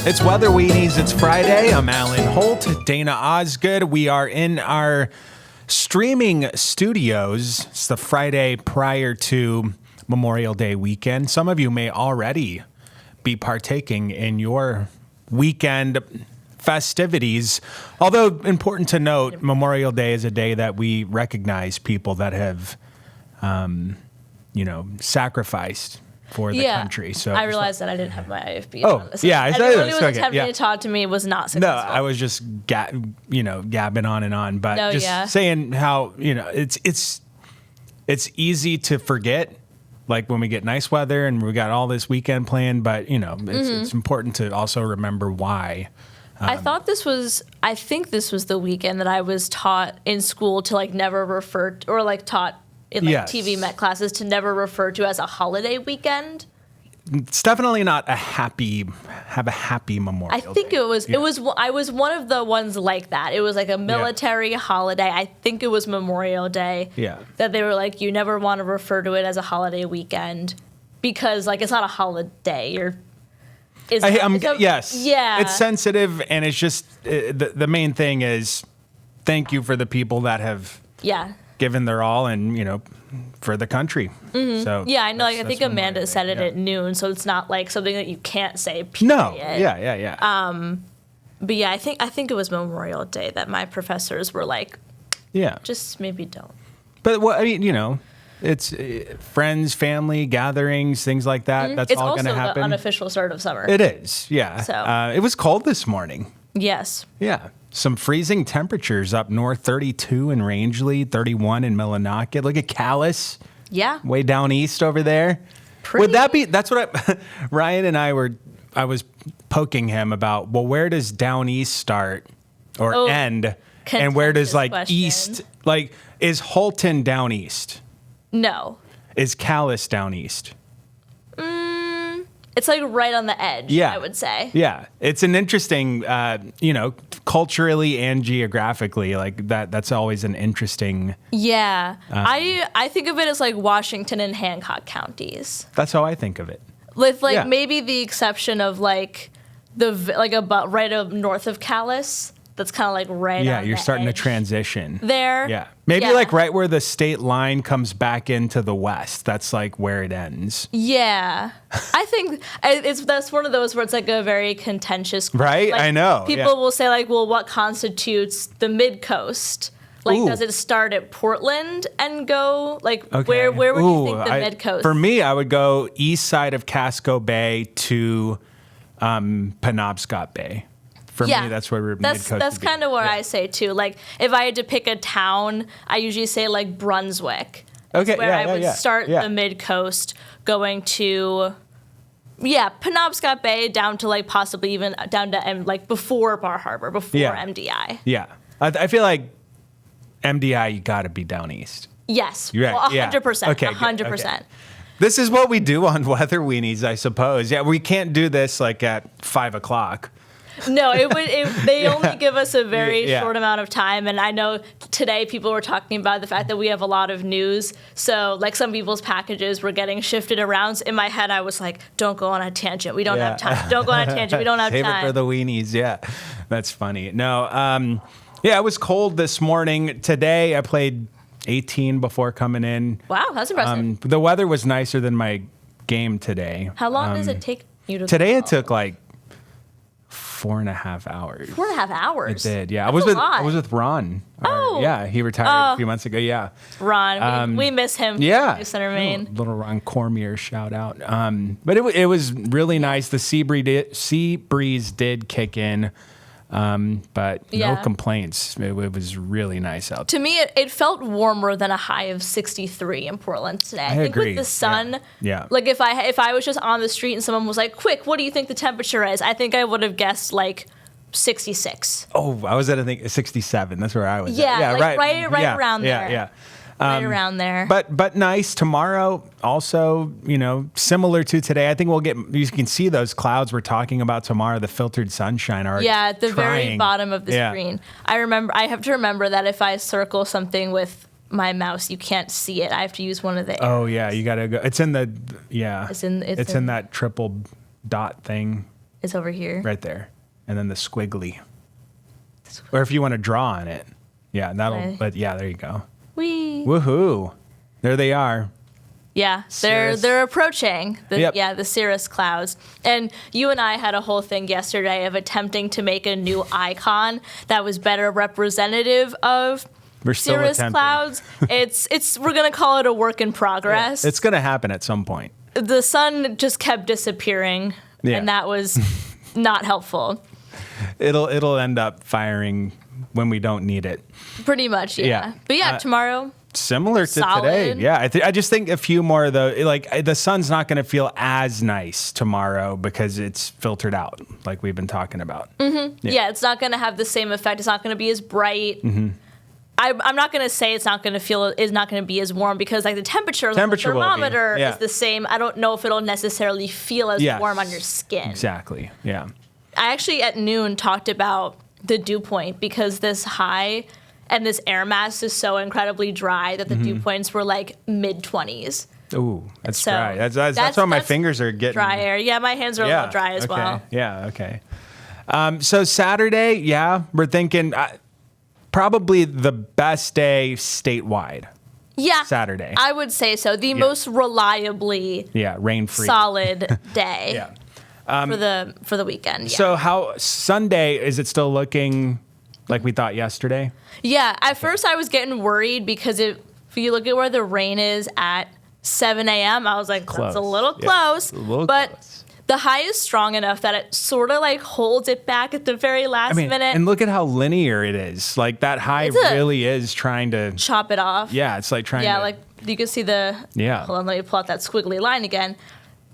It's weather-weenies. It's Friday. I'm Alan Holt, Dana Osgood. We are in our streaming studios. It's the Friday prior to Memorial Day weekend. Some of you may already be partaking in your weekend festivities. Although important to note, Memorial Day is a day that we recognize people that have, sacrificed for the country. So I realized that I didn't have my IFB. Oh, yeah. Everyone who was attempting to talk to me was not successful. No, I was just gabbing on and on, but saying how it's easy to forget, like when we get nice weather and we got all this weekend planned. But it's important to also remember why. I think this was the weekend that I was taught in school to never refer to, or taught in TV Met classes to never refer to as a holiday weekend. It's definitely not a happy Memorial Day. I think it was. I was one of the ones like that. It was like a military holiday. I think it was Memorial Day. Yeah. That they were like, you never want to refer to it as a holiday weekend because it's not a holiday. Yes. Yeah. It's sensitive, and it's just the main thing is thank you for the people that have given their all and for the country. Mm-hmm. So I know. I think Amanda said it at noon, so it's not like something that you can't say. Period. No. Yeah. But yeah, I think it was Memorial Day that my professors were like, just maybe don't. But it's friends, family, gatherings, things like that. That's all going to happen. It's also the unofficial start of summer. It is, yeah. So it was cold this morning. Yes. Yeah. Some freezing temperatures up north, 32 in Rangeley, 31 in Millinocket. Look at Calais. Yeah. Way down east over there. Would that be, that's what Ryan and I was poking him about, well, where does down east start or end? And where does east, is Holton down east? No. Is Calais down east? It's right on the edge, I would say. Yeah. It's an interesting, culturally and geographically, that's always an interesting. Yeah. I think of it as Washington and Hancock counties. That's how I think of it. With maybe the exception of about right up north of Calais. That's kind of right. Yeah, on you're the starting edge to transition there. Yeah, maybe right where the state line comes back into the west. That's where it ends. Yeah, I think that's one of those where it's a very contentious. Right, I know. People will say well, what constitutes the mid coast? Does it start at Portland and go where would you think the mid coast? For me, I would go east side of Casco Bay to Penobscot Bay. For me, that's where mid-coast. That's kind of where I say too. If I had to pick a town, I usually say Brunswick. Okay, where I would start the mid-coast, going to Penobscot Bay down to possibly even down to before Bar Harbor, before MDI. Yeah, I feel like MDI, you got to be down east. Yes, you're right. 100%. Okay, 100%. This is what we do on Weather Weenies, I suppose. Yeah, we can't do this at 5 o'clock. No, they only give us a very short amount of time. And I know today people were talking about the fact that we have a lot of news. So some people's packages were getting shifted around. So in my head, I was like, don't go on a tangent. We don't have time. Don't go on a tangent. We don't have time. Save it for the weenies. Yeah, that's funny. No, it was cold this morning. Today I played 18 before coming in. Wow, that's impressive. The weather was nicer than my game today. How long does it take you to Today it took 4.5 hours. 4.5 hours? It did, yeah. I was with Ron. Yeah, he retired a few months ago, yeah. Ron, we miss him. Yeah. Center Maine. Little Ron Cormier shout out. But it was really nice. The sea breeze did kick in. But no complaints. It was really nice out there. To me, it felt warmer than a high of 63 in Portland today. I think agree. with the sun, yeah. If I was just on the street and someone was like, "Quick, what do you think the temperature is?" I think I would have guessed 66. Oh, I was at 67. That's where I was. Yeah, right around there. Yeah. Right around there. But nice. Tomorrow also, similar to today. I think you can see those clouds we're talking about tomorrow, the filtered sunshine are at the very bottom of the screen. I have to remember that if I circle something with my mouse, you can't see it. I have to use one of the arrows. Oh yeah, you got to go. It's in the It's in that triple dot thing. is over here. Right there. And then the squiggly. Or if you want to draw on it. Yeah, but there you go. Whee! Woohoo. There they are. Yeah, they're approaching the cirrus clouds. And you and I had a whole thing yesterday of attempting to make a new icon that was better representative of cirrus clouds. We're gonna call it a work in progress. Yeah, it's gonna happen at some point. The sun just kept disappearing, and that was not helpful. It'll end up firing when we don't need it. Pretty much, yeah. But tomorrow. Similar to today. Yeah, I just think a few more, though. Like, the sun's not going to feel as nice tomorrow because it's filtered out, like we've been talking about. Mm-hmm. Yeah, it's not going to have the same effect. It's not going to be as bright. Mm-hmm. I'm not going to say it's not going to be as warm because, like, the temperature on the thermometer is the same. I don't know if it'll necessarily feel as warm on your skin. Exactly, yeah. I actually, at noon, talked about the dew point because this high and this air mass is so incredibly dry that the dew points were like mid-20s. Ooh, that's dry. That's why my fingers are getting dry air. Yeah, my hands are a little dry as well. Yeah, okay. So Saturday, we're thinking probably the best day statewide. Yeah, Saturday. I would say so. The most reliably rain-free solid day for the weekend. Yeah. So how Sunday, is it still looking like we thought yesterday? Yeah, at first I was getting worried because if you look at where the rain is at 7 a.m., I was like, that's a little close. But the high is strong enough that it sort of like holds it back at the very last minute. And look at how linear it is. Like that high really is trying to chop it off. Yeah, it's like trying to. Yeah, like you can see the. Yeah. Hold on, let me pull out that squiggly line again.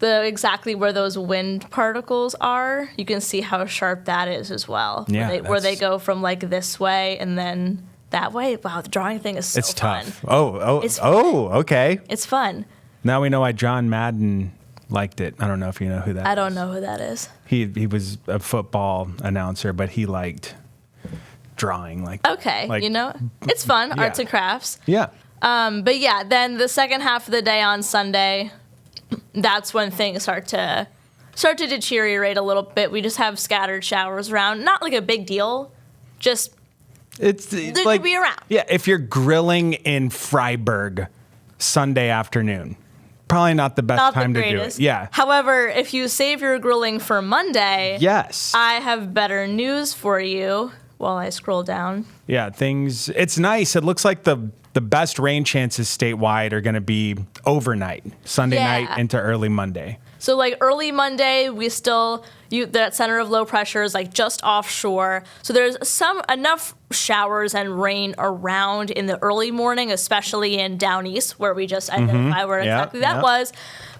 Exactly where those wind particles are, you can see how sharp that is as well. Yeah, where they go from like this way and then that way. Wow, the drawing thing is so fun. It's tough. Okay. It's fun. Now we know why John Madden liked it. I don't know if you know who that is. I don't know who that is. He was a football announcer, but he liked drawing. Okay, it's fun, arts and crafts. Yeah. But yeah, then the second half of the day on Sunday, that's when things start to deteriorate a little bit. We just have scattered showers around. Not like a big deal. Just it's like, to be around. Yeah, if you're grilling in Freiburg Sunday afternoon, probably not the best time to do it. Yeah. However, if you save your grilling for Monday, yes, I have better news for you. While I scroll down. Yeah, it's nice. It looks like the best rain chances statewide are going to be overnight, Sunday night into early Monday. So like early Monday, that center of low pressure is like just offshore. So there's enough showers and rain around in the early morning, especially in down east where we just identified where exactly that was.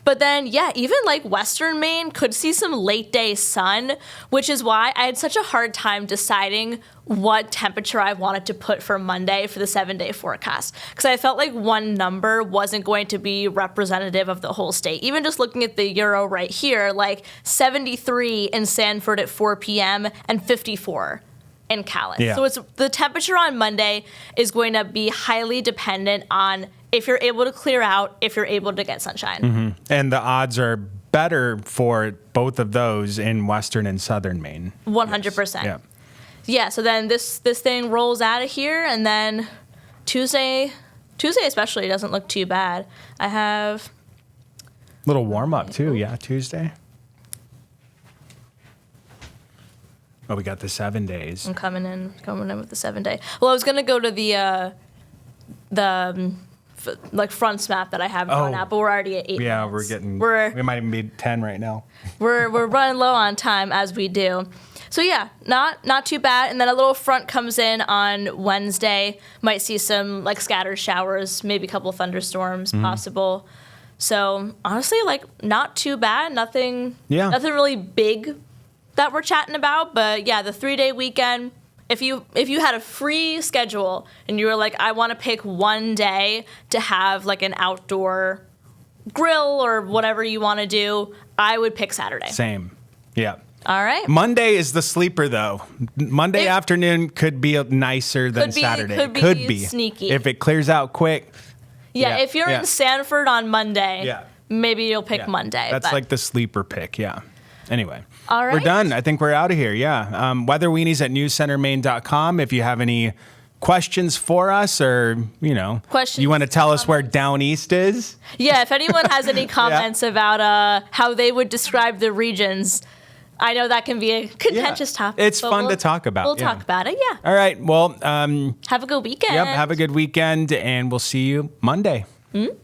But then, even like Western Maine could see some late day sun, which is why I had such a hard time deciding what temperature I wanted to put for Monday for the 7-day forecast. Because I felt like one number wasn't going to be representative of the whole state. Even just looking at the Euro right here, like 73 in Sanford at 4 p.m. and 54 in Calais. Yeah. So the temperature on Monday is going to be highly dependent on if you're able to clear out, if you're able to get sunshine. Mm-hmm. And the odds are better for both of those in western and southern Maine. 100%. Yes. Yeah, so then this thing rolls out of here, and then Tuesday especially doesn't look too bad. I have... Little warm-up, too, Tuesday. Oh, we got the 7 days. I'm coming in with the 7 day. Well, I was going to go to the fronts map that I have drawn out, but we're already at 8 minutes. We might even be 10 right now. We're running low on time as we do. So not too bad. And then a little front comes in on Wednesday. Might see some like scattered showers, maybe a couple of thunderstorms possible. So honestly, like not too bad. Nothing really big that we're chatting about. But yeah, the 3-day weekend. If you had a free schedule and you were like, I want to pick one day to have like an outdoor grill or whatever you want to do, I would pick Saturday. Same. Yeah. All right. Monday is the sleeper, though. Monday afternoon could be nicer than Saturday. Could be sneaky. If it clears out quick. Yeah, if you're in Sanford on Monday, maybe you'll pick Monday. That's like the sleeper pick, Anyway, All right. We're done. I think we're out of here. Yeah. Weather-weenies at newscentermaine.com. If you have any questions for us, or Questions, you want to tell us where down east is. Yeah, if anyone has any comments about how they would describe the regions, I know that can be a contentious topic. It's fun to talk about. We'll talk about it. Yeah. All right. Well, have a good weekend. Yep. Have a good weekend, and we'll see you Monday. Mm-hmm.